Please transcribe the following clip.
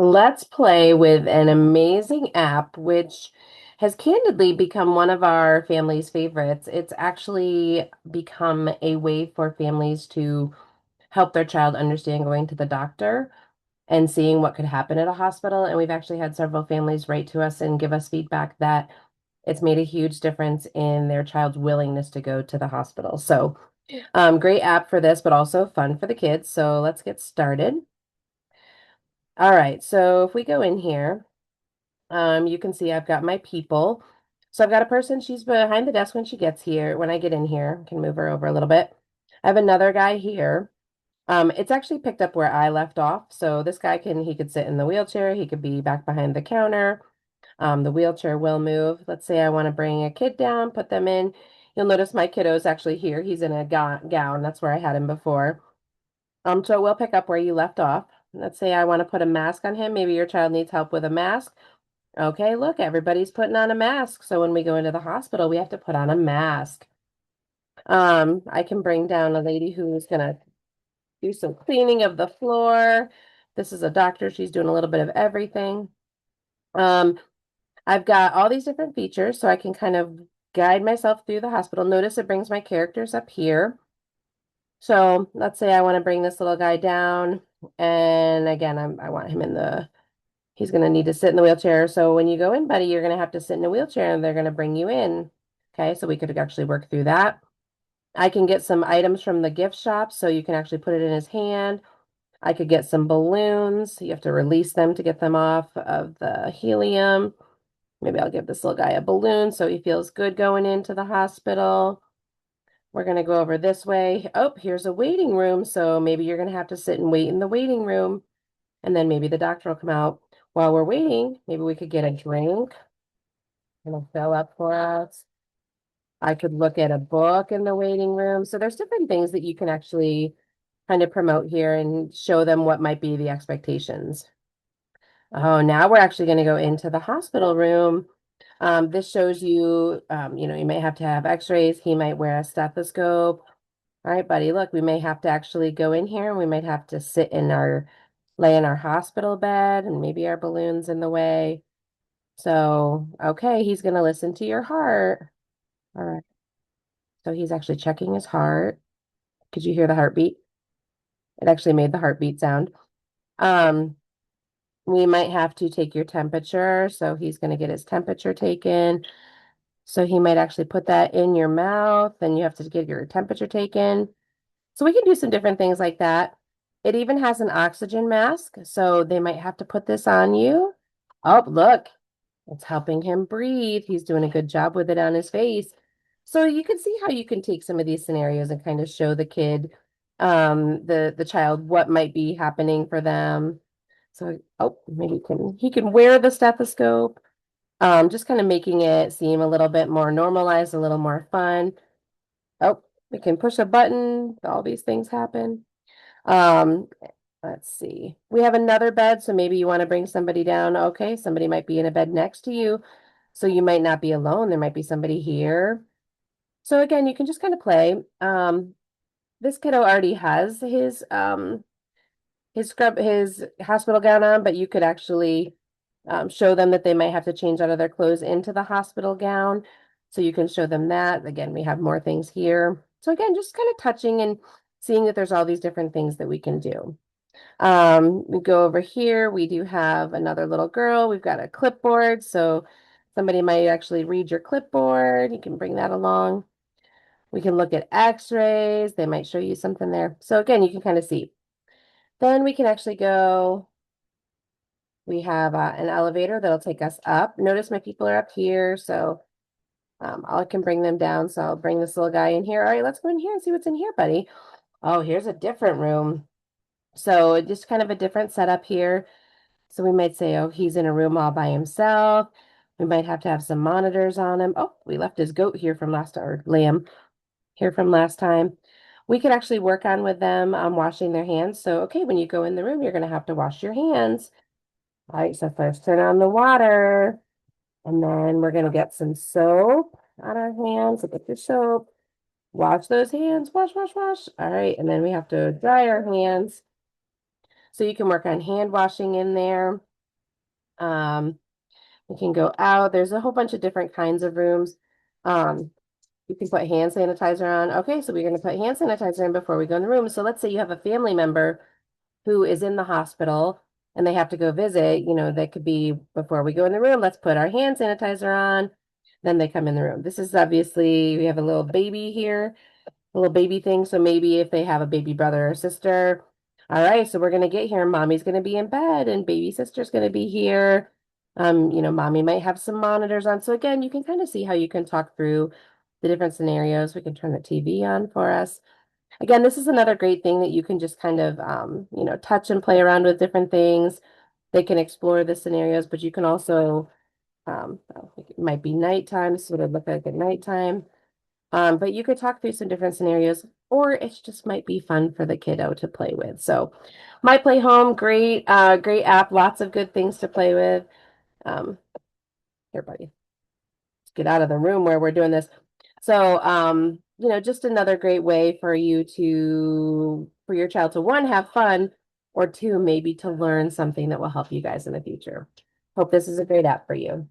Let's play with an amazing app, which has candidly become one of our family's favorites. It's actually become a way for families to help their child understand going to the doctor and seeing what could happen at a hospital. And we've actually had several families write to us and give us feedback that it's made a huge difference in their child's willingness to go to the hospital. So, great app for this, but also fun for the kids. So let's get started. All right, so if we go in here, you can see I've got my people. So I've got a person, she's behind the desk when she gets here. When I get in here, I can move her over a little bit. I have another guy here. It's actually picked up where I left off. So this guy he could sit in the wheelchair. He could be back behind the counter. The wheelchair will move. Let's say I want to bring a kid down, put them in. You'll notice my kiddo's actually here. He's in a gown. That's where I had him before. So we'll pick up where you left off. Let's say I want to put a mask on him. Maybe your child needs help with a mask. Okay, look, everybody's putting on a mask. So when we go into the hospital, we have to put on a mask. I can bring down a lady who's gonna do some cleaning of the floor. This is a doctor. She's doing a little bit of everything. Um, I've got all these different features so I can kind of guide myself through the hospital. Notice it brings my characters up here. So let's say I want to bring this little guy down. And again, I want him he's going to need to sit in the wheelchair. So when you go in, buddy, you're going to have to sit in a wheelchair and they're going to bring you in. Okay, so we could actually work through that. I can get some items from the gift shop so you can actually put it in his hand. I could get some balloons. You have to release them to get them off of the helium. Maybe I'll give this little guy a balloon so he feels good going into the hospital. We're going to go over this way. Oh, here's a waiting room. So maybe you're going to have to sit and wait in the waiting room. And then maybe the doctor will come out. While we're waiting, maybe we could get a drink and it'll fill up for us. I could look at a book in the waiting room. So there's different things that you can actually kind of promote here and show them what might be the expectations. Oh, now we're actually going to go into the hospital room. This shows you, you may have to have x-rays. He might wear a stethoscope. All right, buddy, look, we may have to actually go in here and we might have to lay in our hospital bed and maybe our balloon's in the way. So, okay, he's going to listen to your heart. All right. So he's actually checking his heart. Could you hear the heartbeat? It actually made the heartbeat sound. Um, we might have to take your temperature. So he's going to get his temperature taken. So he might actually put that in your mouth and you have to get your temperature taken. So we can do some different things like that. It even has an oxygen mask. So they might have to put this on you. Oh, look, it's helping him breathe. He's doing a good job with it on his face. So you can see how you can take some of these scenarios and kind of show the kid, the child what might be happening for them. So, oh, maybe he can wear the stethoscope, just kind of making it seem a little bit more normalized, a little more fun. Oh, we can push a button. All these things happen. Um, let's see. We have another bed, so maybe you want to bring somebody down. Okay, somebody might be in a bed next to you, so you might not be alone. There might be somebody here. So again, you can just kind of play. This kiddo already has his hospital gown on, but you could actually show them that they might have to change out of their clothes into the hospital gown. So you can show them that. Again, we have more things here. So again, just kind of touching and seeing that there's all these different things that we can do. We go over here. We do have another little girl. We've got a clipboard. So somebody might actually read your clipboard. You can bring that along. We can look at x-rays. They might show you something there. So again, you can kind of see. Then we can actually go. We have an elevator that'll take us up. Notice my people are up here. So I can bring them down. So I'll bring this little guy in here. All right, let's go in here and see what's in here, buddy. Oh, here's a different room. So just kind of a different setup here. So we might say, oh, he's in a room all by himself. We might have to have some monitors on him. Oh, we left his goat here from or lamb here from last time. We could actually work on with them washing their hands. So, okay, when you go in the room, you're going to have to wash your hands. All right, so first turn on the water, and then we're going to get some soap on our hands. So get your soap, wash those hands, wash, wash, wash. All right, and then we have to dry our hands. So you can work on hand washing in there. Um, we can go out. There's a whole bunch of different kinds of rooms. Um, you can put hand sanitizer on. Okay, so we're going to put hand sanitizer in before we go in the room. So let's say you have a family member who is in the hospital and they have to go visit, that could be before we go in the room, let's put our hand sanitizer on. Then they come in the room. This is obviously, we have a little baby here, a little baby thing. So maybe if they have a baby brother or sister, all right, so we're going to get here. Mommy's going to be in bed and baby sister's going to be here. Mommy might have some monitors on. So again, you can kind of see how you can talk through the different scenarios. We can turn the TV on for us. Again, this is another great thing that you can just kind of, touch and play around with different things. They can explore the scenarios, but you can also, it might be nighttime, sort of look like at nighttime. But you could talk through some different scenarios, or it just might be fun for the kiddo to play with. So, My Play Home, great app, lots of good things to play with. Um, Here, buddy, let's get out of the room where we're doing this. So, just another great way for your child to one, have fun, or two, maybe to learn something that will help you guys in the future. Hope this is a great app for you.